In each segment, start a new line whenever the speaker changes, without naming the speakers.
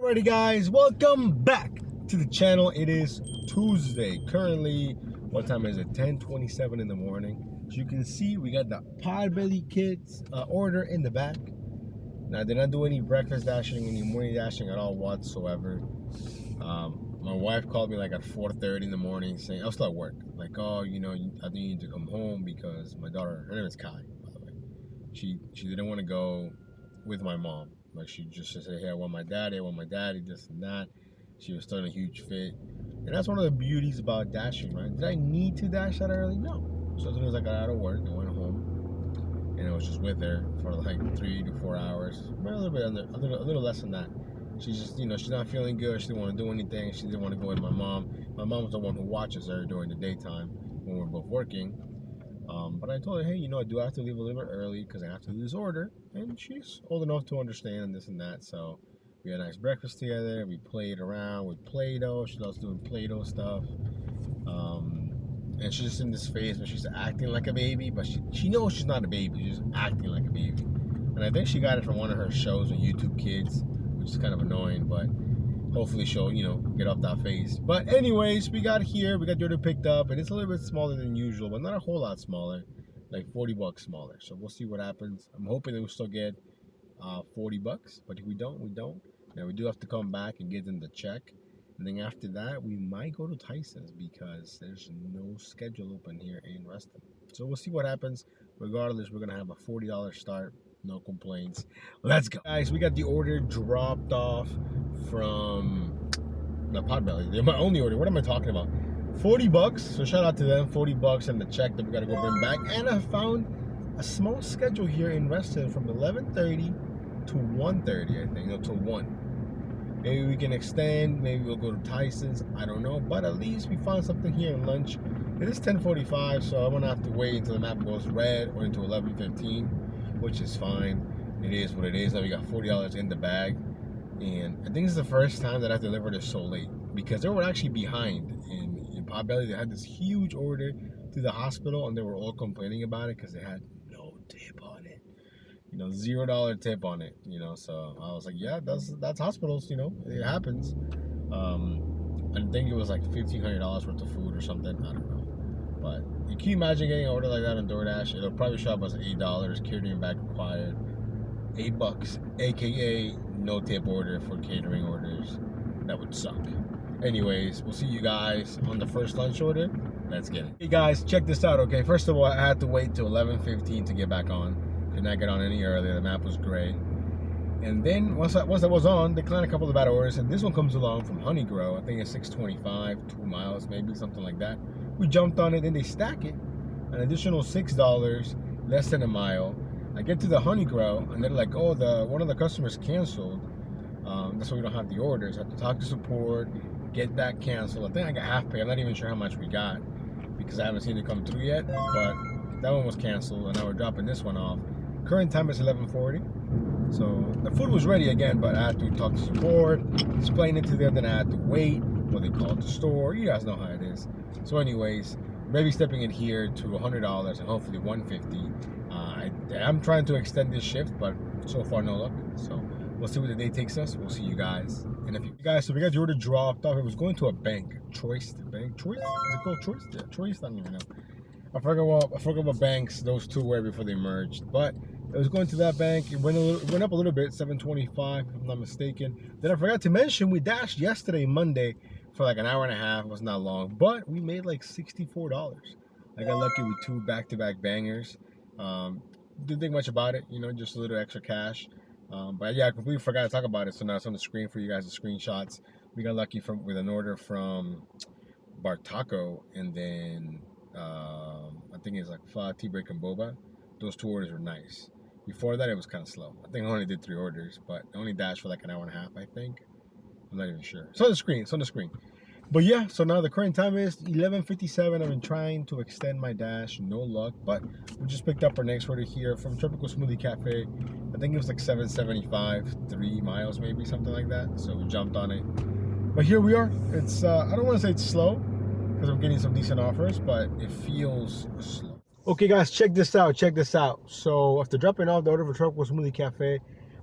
Alrighty guys, welcome back to the channel. It is Tuesday. Currently, what time is it? 10:27 in the morning. As you can see, we got the Potbelly Kids order in the back. Now, I did not do any breakfast dashing, any morning dashing at all whatsoever. My wife called me like at 4:30 in the morning saying, I was still at work. Like, oh, you know, I think you need to come home because my daughter, her name is Kai, by the way. She didn't want to go with my mom. Like, she just said, hey, I want my daddy, this and that. She was throwing a huge fit. And that's one of the beauties about dashing, right? Did I need to dash that early? No. So as soon as I got out of work, I went home. And I was just with her for like 3 to 4 hours. But a little bit under, a little less than that. She's just, you know, she's not feeling good. She didn't want to do anything. She didn't want to go with my mom. My mom's the one who watches her during the daytime when we're both working. But I told her, hey, you know, I do have to leave a little bit early because I have to do this order. And she's old enough to understand this and that. So we had a nice breakfast together. We played around with Play-Doh. She loves doing Play-Doh stuff. And she's just in this phase where she's acting like a baby, but she knows she's not a baby. She's just acting like a baby. And I think she got it from one of her shows on YouTube Kids, which is kind of annoying, but hopefully she'll, you know, get off that phase. But anyways, we got Doordash picked up, and it's a little bit smaller than usual, but not a whole lot smaller, like $40 smaller. So we'll see what happens. I'm hoping that we'll still get $40, but if we don't, we don't. Now we do have to come back and get them the check. And then after that, we might go to Tyson's because there's no schedule open here in Reston. So we'll see what happens. Regardless, we're going to have a $40 start. No complaints. Let's go. Guys, we got the order dropped off from the Potbelly. They're my only order. What am I talking about? $40. So shout out to them. $40 and the check that we got to go bring back. And I found a small schedule here in Reston from 11:30 to 1:30, I think. No, to 1. Maybe we can extend. Maybe we'll go to Tyson's. I don't know. But at least we found something here in lunch. It is 10:45, so I'm going to have to wait until the map goes red or into 11:15, which is fine. It is what it is. Now we got $40 in the bag. And I think this is the first time that I delivered it so late because they were actually behind in Potbelly. They had this huge order to the hospital and they were all complaining about it because they had no tip on it. You know, $0 tip on it, you know, so I was like, yeah, that's hospitals, you know, it happens. I think it was like $1,500 worth of food or something, I don't know. But you can imagine getting an order like that on Doordash. It'll probably show up as $8, catering bag required. $8, aka no tip order for catering orders. That would suck. Anyways, we'll see you guys on the first lunch order. Let's get it. Hey guys, check this out, okay? First of all, I had to wait till 11:15 to get back on. Could not get on any earlier. The map was gray. And then once I was on, declined a couple of bad orders, and this one comes along from Honeygrow. I think it's 625, 2 miles, maybe something like that. We jumped on it, then they stack it, an additional $6, less than a mile. I get to the Honeygrow, and they're like, oh, one of the customers canceled. That's why we don't have the orders. I have to talk to support, get that canceled. I think I got half pay. I'm not even sure how much we got because I haven't seen it come through yet, but that one was canceled, and now we're dropping this one off. Current time is 11:40. So the food was ready again, but I had to talk to support, explain it to them, then I had to wait while they called the store. You guys know how it is. So anyways, maybe stepping in here to $100 and hopefully $150. I'm trying to extend this shift, but so far no luck. So we'll see where the day takes us. We'll see you guys in a few. Guys, so we got the order dropped off. It was going to a bank. Choice Bank? Choice? Is it called Choice? Yeah, Choice? I don't even know. I forgot what banks those two were before they merged. But it was going to that bank. It went up a little bit, 725 if I'm not mistaken. Then I forgot to mention we dashed yesterday, Monday, for like an hour and a half. It wasn't that long, but we made like $64. I got lucky with 2 back-to-back bangers. Didn't think much about it, you know, just a little extra cash. But yeah, I completely forgot to talk about it. So now it's on the screen for you guys, the screenshots. We got lucky with an order from Bar Taco, and then I think it's like Pho, Tea Break, and Boba. Those 2 orders were nice. Before that, it was kind of slow. I think I only did 3 orders, but I only dashed for like an hour and a half, I think. I'm not even sure. It's on the screen. It's on the screen. But yeah, so now the current time is 11:57. I've been trying to extend my dash. No luck. But we just picked up our next order here from Tropical Smoothie Cafe. I think it was like 775, 3 miles maybe, something like that. So we jumped on it. But here we are. It's, I don't want to say it's slow because I'm getting some decent offers, but it feels slow. Okay guys, check this out. So after dropping off the order for Tropical Smoothie Cafe,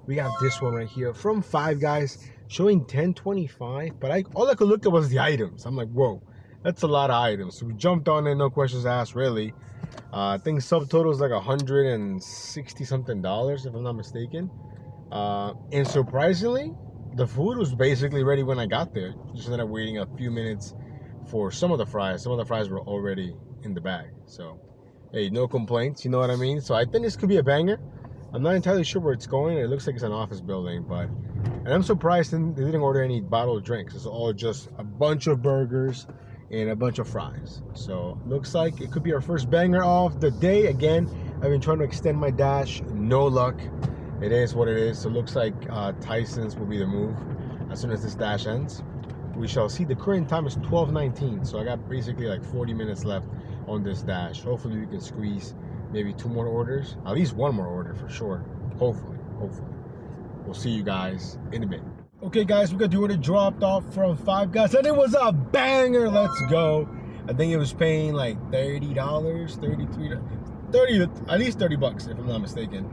We got this one right here from Five Guys showing 1025, but all I could look at was the items. I'm like, whoa, that's a lot of items. So we jumped on it, no questions asked, really. I think subtotal is like $160 something, if I'm not mistaken. And surprisingly, the food was basically ready when I got there. Just ended up waiting a few minutes for some of the fries. Some of the fries were already in the bag. So, hey, no complaints, you know what I mean? So I think this could be a banger. I'm not entirely sure where it's going. It looks like it's an office building, and I'm surprised they didn't order any bottled drinks. It's all just a bunch of burgers and a bunch of fries. So looks like it could be our first banger of the day. Again, I've been trying to extend my dash, no luck. It is what it is. So it looks like Tyson's will be the move as soon as this dash ends. We shall see. The current time is 12:19, so I got basically like 40 minutes left on this dash. Hopefully we can squeeze maybe 2 more orders, at least 1 more order for sure. Hopefully. We'll see you guys in a bit. Okay guys, we got the order dropped off from Five Guys, and it was a banger. Let's go. I think it was paying like $30, $33, 30, at least 30 bucks if I'm not mistaken.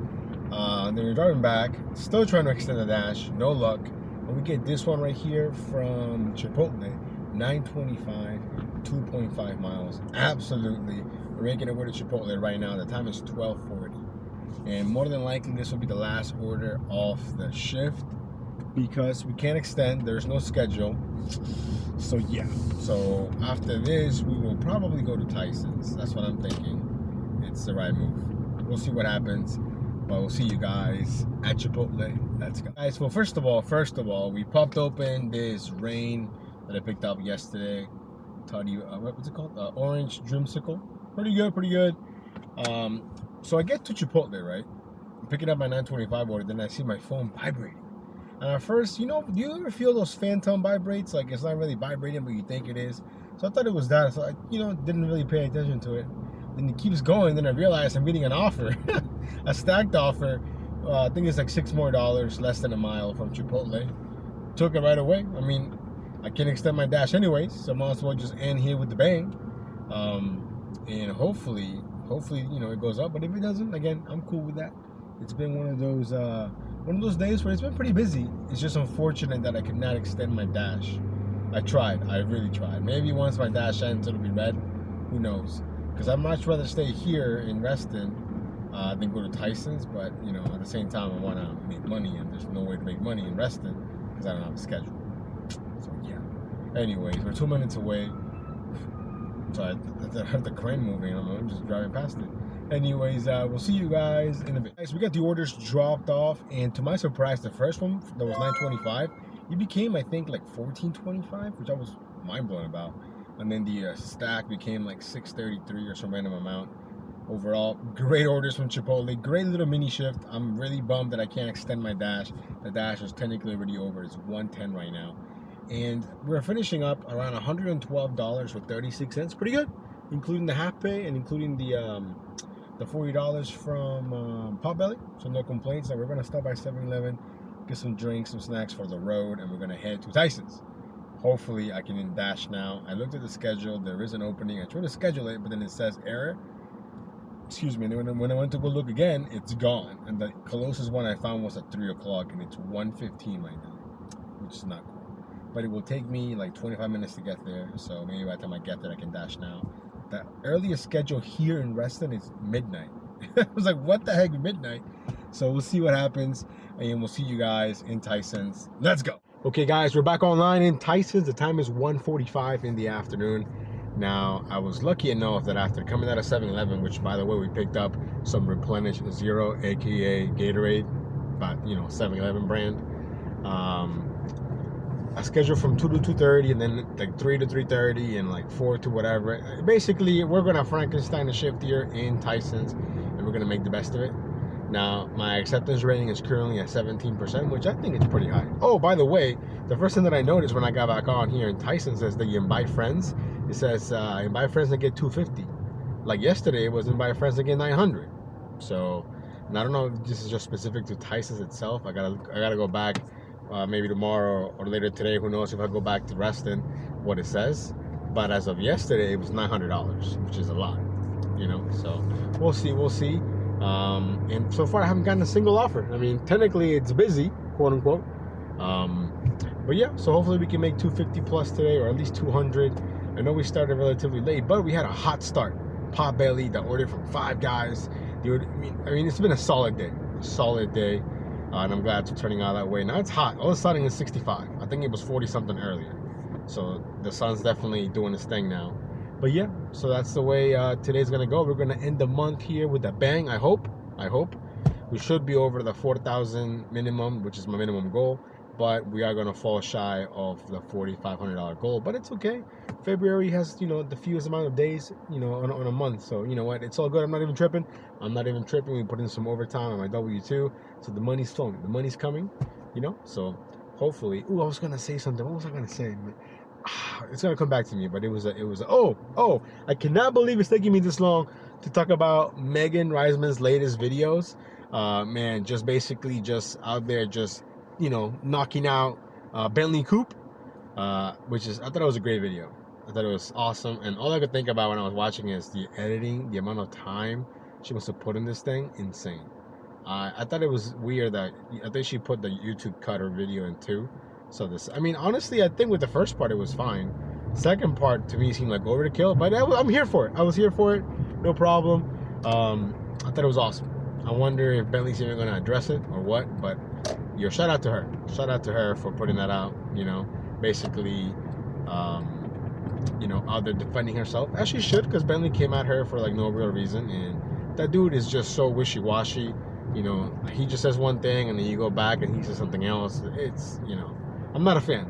Then we're driving back, still trying to extend the dash, no luck. And we get this one right here from Chipotle, $9.25, 2.5 miles. Absolutely, we're making it over to Chipotle right now. The time is 12:40, and more than likely this will be the last order off the shift because we can't extend. There's no schedule. So yeah. So after this, we will probably go to Tyson's. That's what I'm thinking. It's the right move. We'll see what happens. But we'll see you guys at Chipotle. Let's go. Guys, well, first of all, we popped open this rain that I picked up yesterday. What's it called? Orange dreamsicle. Pretty good. So I get to Chipotle, right? I'm picking up my 925 order, then I see my phone vibrating. And at first, do you ever feel those phantom vibrates? Like it's not really vibrating, but you think it is. So I thought it was that. So I, didn't really pay attention to it. Then it keeps going. Then I realize I'm getting an offer, a stacked offer. I think it's like $6 more, less than a mile from Chipotle. Took it right away. I mean, I can't extend my dash anyways, so I might as well just end here with the bang. And hopefully, it goes up. But if it doesn't, again, I'm cool with that. It's been one of those days where it's been pretty busy. It's just unfortunate that I could not extend my dash. I really tried. Maybe once my dash ends, it'll be red. Who knows? Because I'd much rather stay here in Reston than go to Tyson's. But at the same time, I want to make money, and there's no way to make money in Reston because I don't have a schedule. So yeah. Anyways, we're 2 minutes away. So I have the crane moving. I'm just driving past it. Anyways, we'll see you guys in a bit. Guys, we got the orders dropped off, and to my surprise, the first one that was $9.25, it became I think like $14.25, which I was mind blown about. And then the stack became like $6.33 or some random amount. Overall, great orders from Chipotle. Great little mini shift. I'm really bummed that I can't extend my dash. The dash is technically already over. It's 110 right now. And we're finishing up around $112 with 36 cents. Pretty good, including the half pay and including the $40 from Potbelly. So no complaints. And we're gonna stop by 7-Eleven, get some drinks, some snacks for the road, and we're gonna head to Tyson's. Hopefully I can dash now. I looked at the schedule. There is an opening. I tried to schedule it, but then it says error. Excuse me. And when I went to go look again, it's gone. And the closest one I found was at 3 o'clock, and it's 1:15 right now, which is not cool. But it will take me like 25 minutes to get there. So maybe by the time I get there, I can dash now. The earliest schedule here in Reston is midnight. I was like, what the heck, midnight? So we'll see what happens, and we'll see you guys in Tyson's. Let's go. Okay guys, we're back online in Tyson's. The time is 1:45 in the afternoon. Now, I was lucky enough that after coming out of 7-Eleven, which by the way, we picked up some Replenish Zero, aka Gatorade, but 7-Eleven brand. I scheduled from 2 to 2:30, and then like 3 to 3:30, and like 4 to whatever. Basically, we're gonna Frankenstein a shift here in Tyson's, and we're gonna make the best of it. Now, my acceptance rating is currently at 17%, which I think is pretty high. Oh, by the way, the first thing that I noticed when I got back on here in Tyson's is that you invite friends. It says invite friends and get $250. Like yesterday, it was invite friends and get $900. So, and I don't know if this is just specific to Tyson's itself. I gotta go back maybe tomorrow or later today. Who knows if I go back to Reston, what it says. But as of yesterday, it was $900, which is a lot. So we'll see. And so far I haven't gotten a single offer. I mean, technically it's busy, quote unquote. But yeah, so hopefully we can make 250 plus today, or at least 200. I know we started relatively late, but we had a hot start. Potbelly that ordered from 5 Guys. I mean, it's been a solid day, and I'm glad it's turning out that way. Now it's hot. All of a sudden it's 65. I think it was 40 something earlier. So the sun's definitely doing its thing now. But yeah, so that's the way today's gonna go. We're gonna end the month here with a bang. I hope. We should be over the 4,000 minimum, which is my minimum goal. But we are gonna fall shy of the $4,500 goal. But it's okay. February has, the fewest amount of days, on a month. So you know what? It's all good. I'm not even tripping. We put in some overtime on my W-2, so the money's flowing. The money's coming. So hopefully. Ooh, I was gonna say something. What was I gonna say? It's gonna come back to me, but it was I cannot believe it's taking me this long to talk about Megan Reisman's latest videos. Man, just basically just out there, just knocking out Bentley Coupe, which is, I thought it was a great video. I thought it was awesome, and all I could think about when I was watching is the editing, the amount of time she must have put in this thing. Insane. I thought it was weird that I think she put the YouTube cut her video in too. So I mean, honestly, I think with the first part it was fine. Second part to me seemed like overkill, but I'm here for it. I was here for it, no problem. I thought it was awesome. I wonder if Bentley's even going to address it or what. But shout out to her. Shout out to her for putting that out. Basically, out there defending herself, as she should, because Bentley came at her for like no real reason, and that dude is just so wishy-washy. He just says one thing and then you go back and he says something else. It's I'm not a fan.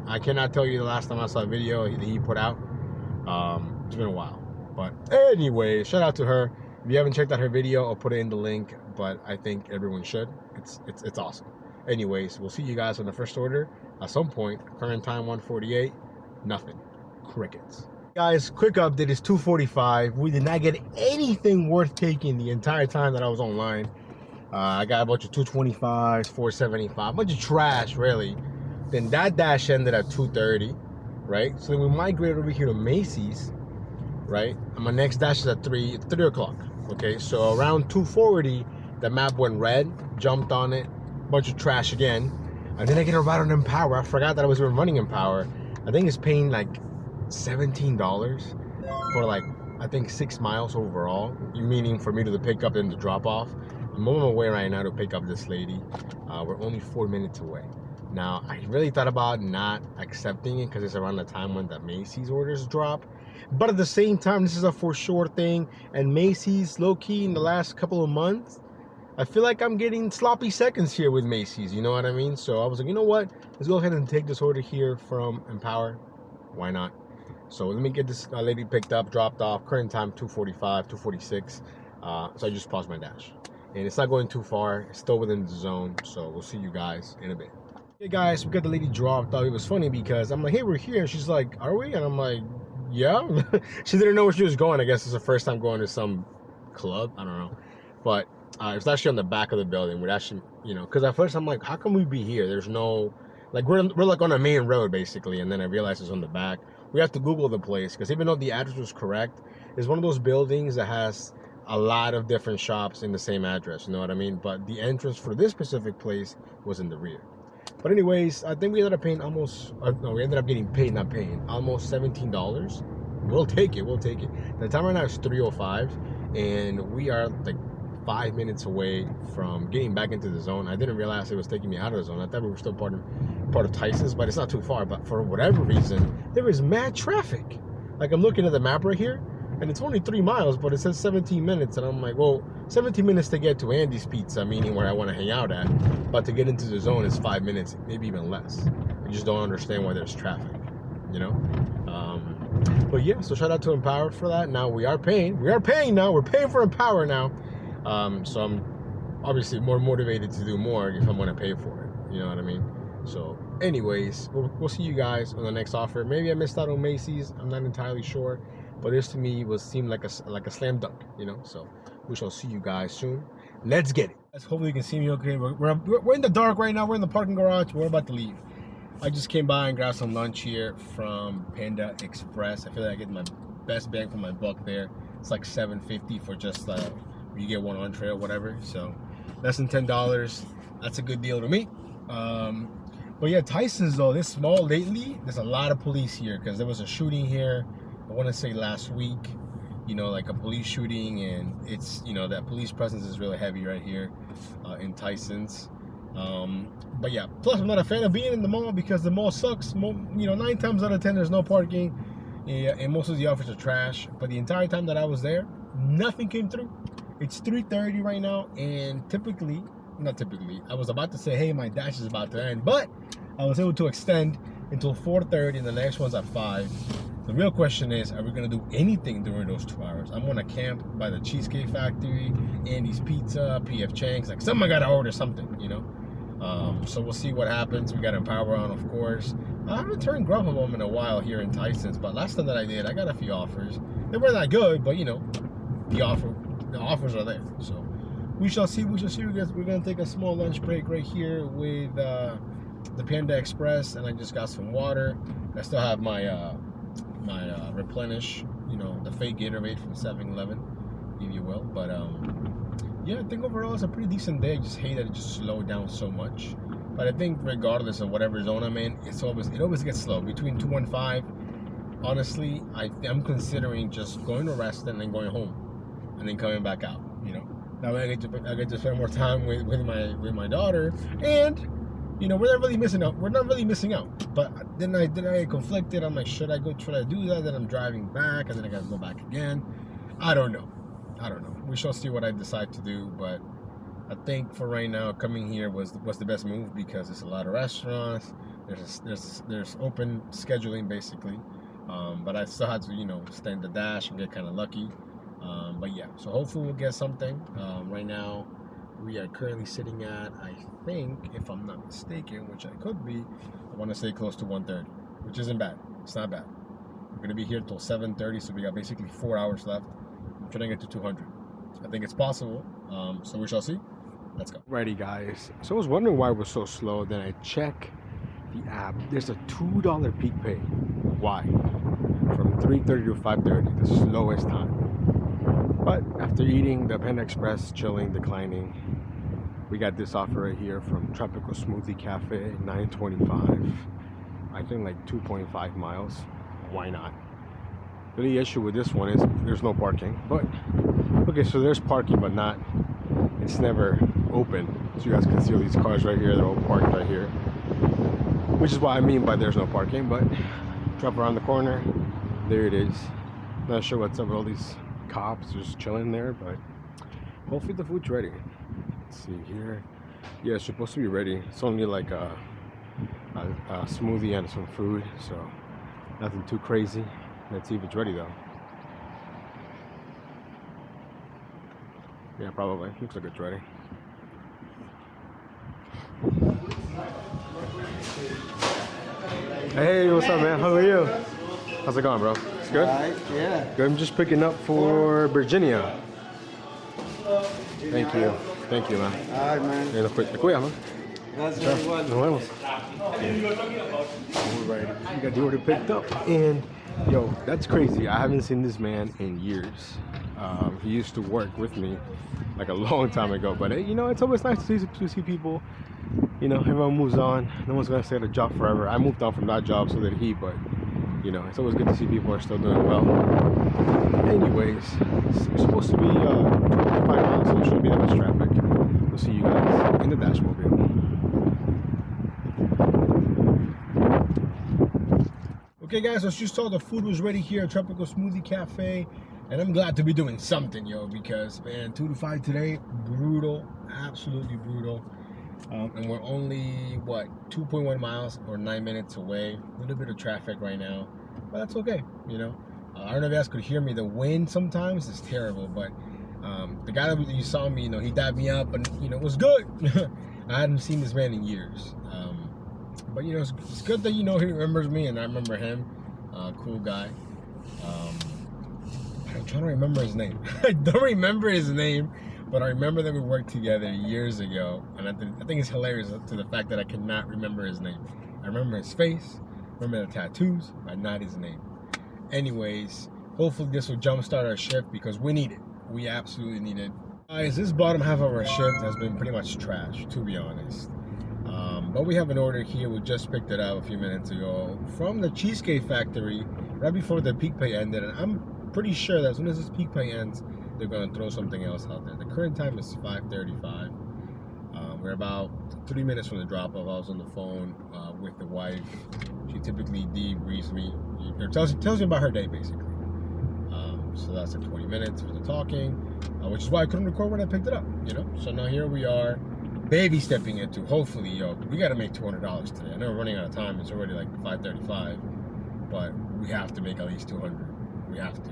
I cannot tell you the last time I saw a video that he put out. It's been a while. But anyway, shout out to her. If you haven't checked out her video, I'll put it in the link. But I think everyone should. It's awesome. Anyways, we'll see you guys on the first order at some point. Current time 1:48. Nothing. Crickets. Guys, quick update. It's 2:45. We did not get anything worth taking the entire time that I was online. I got a bunch of 225s, 475, a bunch of trash, really. Then that dash ended at 2:30, right? So then we migrated over here to Macy's, right? And my next dash is at 3 o'clock. Okay, so around 2:40, the map went red, jumped on it, bunch of trash again. And then I get a ride on Empower. I forgot that I was even running Empower. I think it's paying like $17 for like, I think 6 miles overall, meaning for me to the pickup and the drop off. I'm on my way right now to pick up this lady. We're only 4 minutes away. Now, I really thought about not accepting it because it's around the time when the Macy's orders drop. But at the same time, this is a for sure thing. And Macy's, low-key, in the last couple of months, I feel like I'm getting sloppy seconds here with Macy's. You know what I mean? So I was like, you know what? Let's go ahead and take this order here from Empower. Why not? So let me get this lady picked up, dropped off. Current time, 2:45, 2:46. So I just paused my dash. And it's not going too far. It's still within the zone. So we'll see you guys in a bit. Hey guys, we got the lady dropped off. It was funny because I'm like, hey, we're here. And she's like, are we? And I'm like, yeah. She didn't know where she was going. I guess it's the first time going to some club. I don't know. But it's actually on the back of the building. We're actually, because at first I'm like, how can we be here? There's no, like, we're like on a main road basically. And then I realized it's on the back. We have to Google the place because even though the address was correct, it's one of those buildings that has a lot of different shops in the same address, you know what I mean? But the entrance for this specific place was in the rear. But anyways, I think we ended up paying almost, no, we ended up getting paid, not paying, almost $17. We'll take it. The time right now is 3:05, and we are like 5 minutes away from getting back into the zone. I didn't realize it was taking me out of the zone. I thought we were still part of Tyson's, but it's not too far. But for whatever reason, there is mad traffic. Like, I'm looking at the map right here, and it's only 3 miles, but it says 17 minutes. And I'm like, well, 17 minutes to get to Andy's Pizza, meaning where I want to hang out at. But to get into the zone is 5 minutes, maybe even less. I just don't understand why there's traffic, But yeah, so shout out to Empower for that. Now we are paying. We're paying for Empower now. So I'm obviously more motivated to do more if I'm going to pay for it. You know what I mean? So anyways, we'll see you guys on the next offer. Maybe I missed out on Macy's. I'm not entirely sure. But this to me seemed like a slam dunk, So we shall see you guys soon. Let's get it. Hopefully you can see me okay. We're in the dark right now. We're in the parking garage. We're about to leave. I just came by and grabbed some lunch here from Panda Express. I feel like I get my best bang for my buck there. It's like $7.50 for just you get one on trail, whatever. So less than $10. That's a good deal to me. But yeah, Tyson's though, this small lately, there's a lot of police here because there was a shooting here, I want to say last week, you know, like a police shooting, and it's, you know, that police presence is really heavy right here in Tyson's. But yeah, plus I'm not a fan of being in the mall because the mall sucks. You know, 9 times out of 10 there's no parking, and most of the offers are trash. But the entire time that I was there, nothing came through. It's 3:30 right now, and not typically, I was about to say, hey, my dash is about to end, but I was able to extend until 4:30, and the next one's at 5. The real question is, are we gonna do anything during those 2 hours? I'm gonna camp by the Cheesecake Factory, Andy's Pizza, PF Chang's, like someone gotta order something, you know? So we'll see what happens. We got Empower on, of course. I haven't turned Grubhub on in a while here in Tyson's, but last time that I did, I got a few offers. They weren't that good, but you know, the offers are there. So we shall see. We're gonna take a small lunch break right here with the Panda Express, and I just got some water. I still have my my replenish, you know, the fake Gatorade from 7-Eleven, if you will. But yeah, I think overall it's a pretty decent day. I just hate that it just slowed down so much. But I think regardless of whatever zone I'm in, it always gets slow. Between 2 and 5, honestly, I'm considering just going to rest and then going home, and then coming back out. You know, that way I get to spend more time with my daughter, and you know, we're not really missing out. But then I get conflicted. I'm like, should I try to do that? Then I'm driving back, and then I gotta go back again. I don't know. We shall see what I decide to do, but I think for right now, coming here was the best move because there's a lot of restaurants. There's open scheduling basically, but I still had to, you know, stay in the dash and get kind of lucky. But yeah, so hopefully we'll get something. Right now, we are currently sitting at, I think, if I'm not mistaken, which I could be, I want to say close to 1:30, which isn't bad. It's not bad. We're gonna be here till 7:30, so we got basically 4 hours left. I'm trying to get to 200. I think it's possible. So we shall see. Let's go. Righty, guys. So I was wondering why it was so slow. Then I check the app. There's a $2 peak pay. Why? From 3:30 to 5:30, the slowest time. But after eating the Panda Express, chilling, declining, we got this offer right here from Tropical Smoothie Cafe, $9.25. I think like 2.5 miles. Why not? The only issue with this one is there's no parking. But okay, so there's parking, but not. It's never open. So you guys can see all these cars right here. They're all parked right here, which is what I mean by there's no parking. But drop around the corner, there it is. Not sure what's up with all these cops just chilling there, but hopefully the food's ready. Let's see here. Yeah, it's supposed to be ready. It's only like a smoothie and some food, so nothing too crazy. Let's see if it's ready though. Yeah, probably. Looks like it's ready. Hey, what's up, man? How are you? How's it going, bro? It's good?
Yeah.
Good. I'm just picking up for Virginia. Thank you. Thank you, man.
All right, man.
Te cuidas, man.
Gracias, igual.
Nos vemos. Alright, we got the order picked up, and yo, that's crazy. I haven't seen this man in years. He used to work with me like a long time ago, but you know, it's always nice to see people. You know, everyone moves on. No one's gonna stay at a job forever. I moved on from that job, so did he, but you know, it's always good to see people are still doing well. Anyways, it's supposed to be 25 miles, so there shouldn't be that much traffic. We'll see you guys in the Dashmobile. Okay, guys, as you saw, the food was ready here at Tropical Smoothie Cafe, and I'm glad to be doing something, yo, because man, 2 to 5 today, brutal, absolutely brutal. And we're only, what, 2.1 miles or 9 minutes away. A little bit of traffic right now, but that's okay, you know. I don't know if you guys could hear me. The wind sometimes is terrible, but the guy that you saw me, you know, he dapped me up, and you know, it was good. I hadn't seen this man in years, but you know, it's good that, you know, he remembers me and I remember him. Cool guy. I'm trying to remember his name. I don't remember his name, but I remember that we worked together years ago, and I think it's hilarious to the fact that I cannot remember his name. I remember his face, remember the tattoos, but not his name. Anyways, hopefully this will jumpstart our shift because we need it. We absolutely need it. Guys, this bottom half of our shift has been pretty much trash, to be honest. But we have an order here. We just picked it up a few minutes ago from the Cheesecake Factory right before the peak pay ended. And I'm pretty sure that as soon as this peak pay ends, they're going to throw something else out there. The current time is 5:35. We're about 3 minutes from the drop off. I was on the phone with the wife. She typically debriefs me, or tells me about her day basically. So that's like 20 minutes for the talking, which is why I couldn't record when I picked it up, you know? So now here we are, baby stepping into, hopefully, we got to make $200 today. I know we're running out of time. It's already like 5:35, but we have to make at least 200. We have to.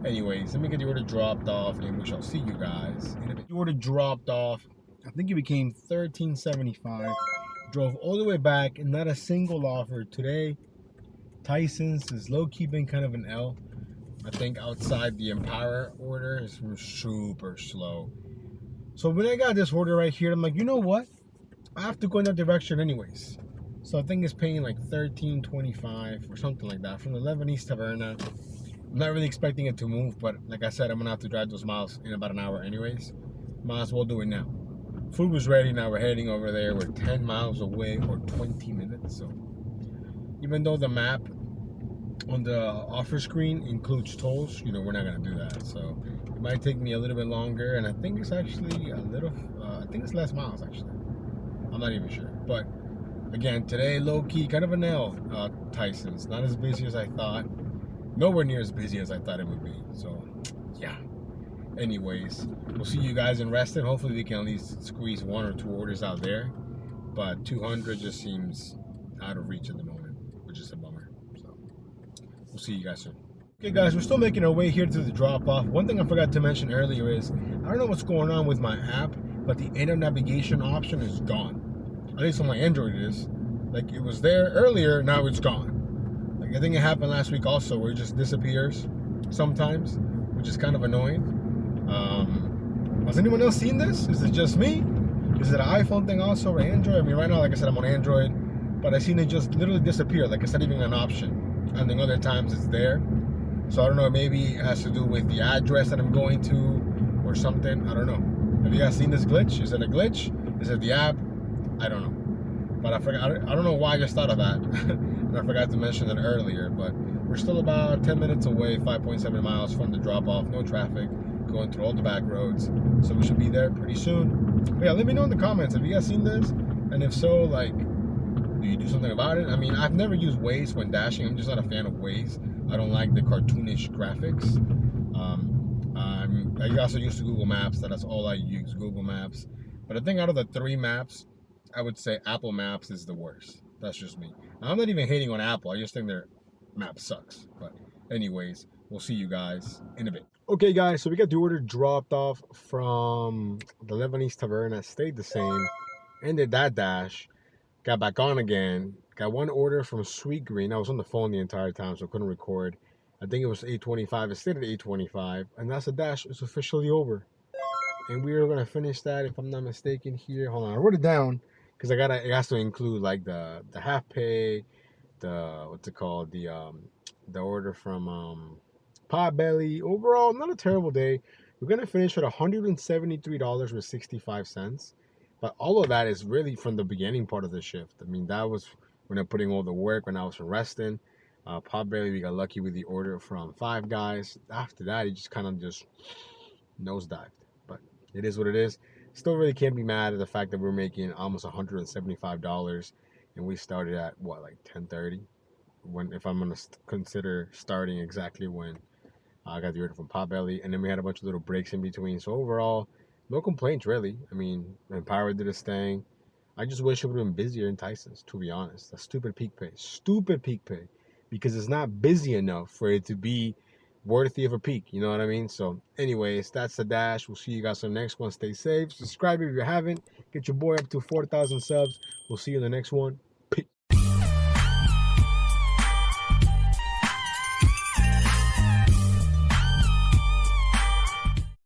Anyways, let me get the order dropped off, and we shall see you guys in a bit. The order dropped off. I think it became $13.75. Drove all the way back, and not a single offer today. Tyson's is low-key been kind of an L. I think outside the Empower order is super slow. So when I got this order right here, I'm like, you know what? I have to go in that direction anyways. So I think it's paying like $13.25 or something like that from the Lebanese Taverna. I'm not really expecting it to move, but like I said, I'm gonna have to drive those miles in about an hour anyways. Might as well do it now. Food was ready, now we're heading over there. We're 10 miles away or 20 minutes. So even though the map on the offer screen includes tolls, you know, we're not gonna do that. So it might take me a little bit longer, and I think it's actually a little, I think it's less miles actually. I'm not even sure. But again, today low-key, kind of a nail, Tyson's. Not as busy as I thought. Nowhere near as busy as I thought it would be. So yeah. Anyways, we'll see you guys in Reston. Hopefully we can at least squeeze 1 or 2 orders out there. But 200 just seems out of reach at the moment, which is a bummer. So we'll see you guys soon. Okay guys, we're still making our way here to the drop-off. One thing I forgot to mention earlier is, I don't know what's going on with my app, but the end of navigation option is gone. At least on my Android it is. Like, it was there earlier, now it's gone. Like, I think it happened last week also, where it just disappears sometimes, which is kind of annoying. Has anyone else seen this? Is it just me? Is it an iPhone thing also, or Android? I mean, right now, like I said, I'm on Android, but I seen it just literally disappear. Like, it's not even an option. And then other times it's there. So I don't know, maybe it has to do with the address that I'm going to or something. I don't know. Have you guys seen this glitch? Is it a glitch? Is it the app? I don't know. But I forgot. I don't know why I just thought of that. And I forgot to mention it earlier. But we're still about 10 minutes away, 5.7 miles from the drop-off. No traffic. Going through all the back roads. So we should be there pretty soon. But yeah, let me know in the comments. Have you guys seen this? And if so, like, do you do something about it? I mean, I've never used Waze when dashing. I'm just not a fan of Waze. I don't like the cartoonish graphics. I also used to Google Maps. That's all I use, Google Maps. But I think out of the 3 maps, I would say Apple Maps is the worst. That's just me. I'm not even hating on Apple. I just think their map sucks. But anyways, we'll see you guys in a bit. Okay, guys, so we got the order dropped off from the Lebanese Taverna. Stayed the same. Ended that dash. Got back on again. Got one order from Sweet Green. I was on the phone the entire time, so I couldn't record. I think it was 8:25. It stayed at 8:25. And that's the dash. It's officially over. And we are going to finish that, if I'm not mistaken, here. Hold on. I wrote it down because it has to include like the half pay, the, what's it called? The order from Potbelly. Overall, not a terrible day. We're going to finish at $173.65. But all of that is really from the beginning part of the shift. I mean, that was when I'm putting all the work when I was resting. Potbelly, we got lucky with the order from Five Guys. After that, it just kind of just nosedived. But it is what it is. Still really can't be mad at the fact that we're making almost $175. And we started at, what, like 10:30? If I'm going to consider starting exactly when I got the order from Potbelly. And then we had a bunch of little breaks in between. So overall, no complaints, really. I mean, Empower did his thing. I just wish it would have been busier in Tyson's, to be honest. A stupid peak pay. Stupid peak pay. Because it's not busy enough for it to be worthy of a peak. You know what I mean? So, anyways, that's the dash. We'll see you guys on the next one. Stay safe. Subscribe if you haven't. Get your boy up to 4,000 subs. We'll see you in the next one.